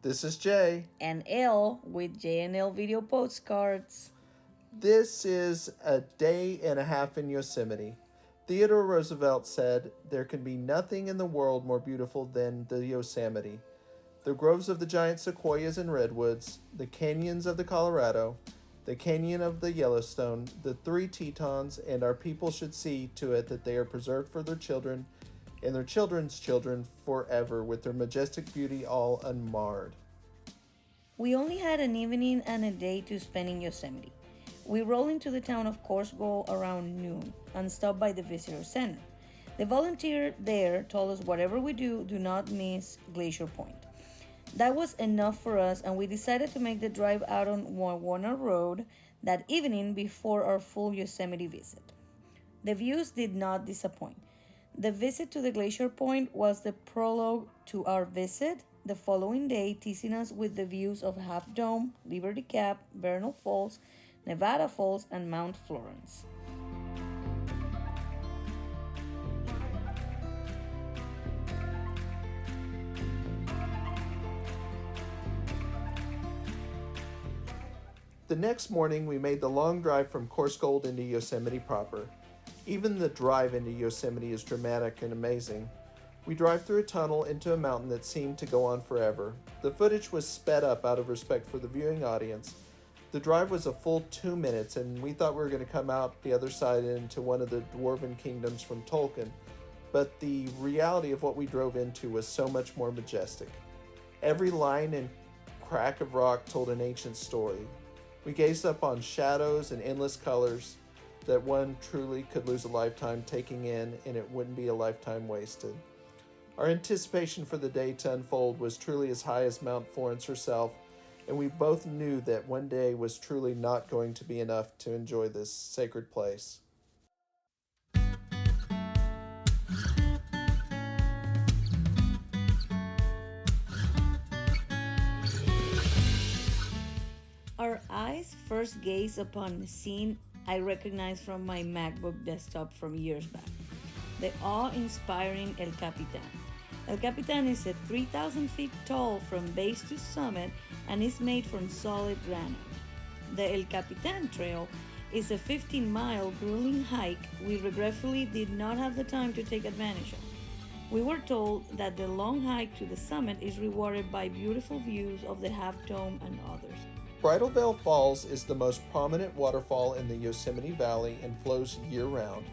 This is Jay. And L with JnL Video Postcards. This is a day and a half in Yosemite. Theodore Roosevelt said, "There can be nothing in the world more beautiful than the Yosemite. The groves of the giant sequoias and redwoods, the canyons of the Colorado, the canyon of the Yellowstone, the three Tetons, and our people should see to it that they are preserved for their children and their children's children forever, with their majestic beauty all unmarred." We only had an evening and a day to spend in Yosemite. We rolled into the town of Corsgo around noon and stopped by the visitor center. The volunteer there told us whatever we do not miss Glacier Point. That was enough for us, and we decided to make the drive out on Warner Road that evening before our full Yosemite visit. The views did not disappoint. The visit to the Glacier Point was the prologue to our visit the following day, teasing us with the views of Half Dome, Liberty Cap, Bridalveil Falls, Nevada Falls, and Mount Florence. The next morning, we made the long drive from Corsgold into Yosemite proper. Even the drive into Yosemite is dramatic and amazing. We drive through a tunnel into a mountain that seemed to go on forever. The footage was sped up out of respect for the viewing audience. The drive was a full 2 minutes, and we thought we were going to come out the other side into one of the dwarven kingdoms from Tolkien. But the reality of what we drove into was so much more majestic. Every line and crack of rock told an ancient story. We gazed up on shadows and endless colors that one truly could lose a lifetime taking in, and it wouldn't be a lifetime wasted. Our anticipation for the day to unfold was truly as high as Mount Florence herself, and we both knew that one day was truly not going to be enough to enjoy this sacred place. Our eyes first gazed upon the scene I recognized from my MacBook desktop from years back. The awe-inspiring El Capitan. El Capitan is at 3,000 feet tall from base to summit and is made from solid granite. The El Capitan Trail is a 15-mile grueling hike we regretfully did not have the time to take advantage of. We were told that the long hike to the summit is rewarded by beautiful views of the Half Dome and others. Bridalveil Falls is the most prominent waterfall in the Yosemite Valley and flows year-round.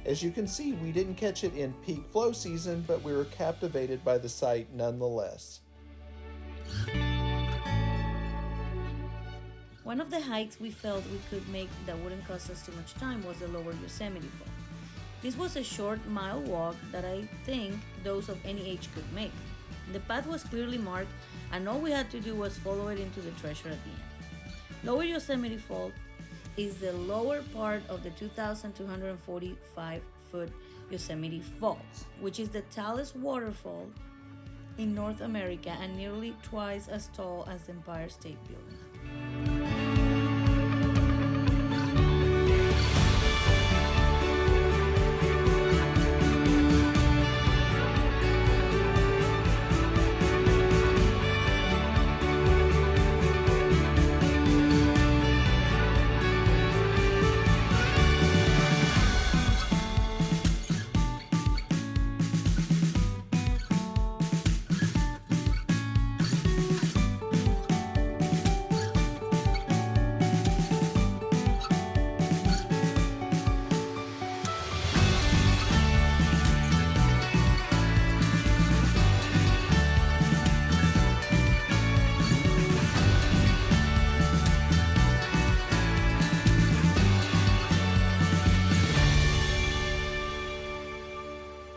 As you can see, we didn't catch it in peak flow season, but we were captivated by the sight nonetheless. One of the hikes we felt we could make that wouldn't cost us too much time was the lower Yosemite Fall. This was a short mile walk that I think those of any age could make. The path was clearly marked, and all we had to do was follow it into the treasure at the end. Lower Yosemite Fall is the lower part of the 2,245-foot Yosemite Falls, which is the tallest waterfall in North America and nearly twice as tall as the Empire State Building.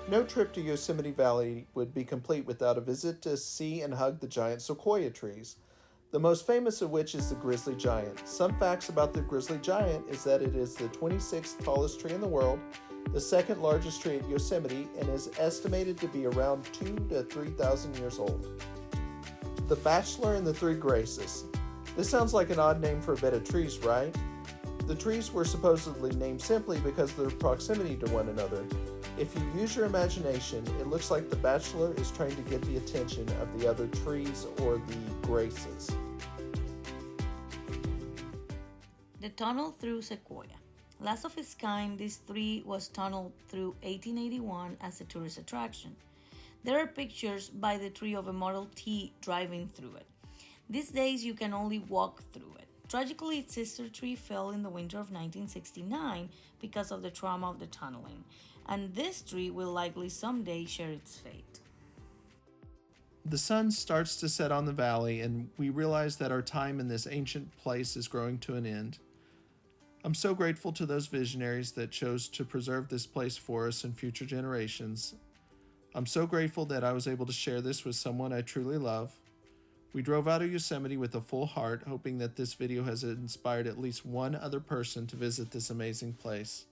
No trip to Yosemite Valley would be complete without a visit to see and hug the giant sequoia trees, the most famous of which is the grizzly giant. Some facts about the grizzly giant is that it is the 26th tallest tree in the world, the second largest tree at Yosemite, and is estimated to be around 2,000 to 3,000 years old. The Bachelor and the Three Graces. This sounds like an odd name for a bed of trees, right? The trees were supposedly named simply because of their proximity to one another. If you use your imagination, it looks like the Bachelor is trying to get the attention of the other trees or the graces. The tunnel through Sequoia. Last of its kind, this tree was tunneled through 1881 as a tourist attraction. There are pictures by the tree of a Model T driving through it. These days, you can only walk through it. Tragically, its sister tree fell in the winter of 1969 because of the trauma of the tunneling, and this tree will likely someday share its fate. The sun starts to set on the valley, and we realize that our time in this ancient place is growing to an end. I'm so grateful to those visionaries that chose to preserve this place for us and future generations. I'm so grateful that I was able to share this with someone I truly love. We drove out of Yosemite with a full heart, hoping that this video has inspired at least one other person to visit this amazing place.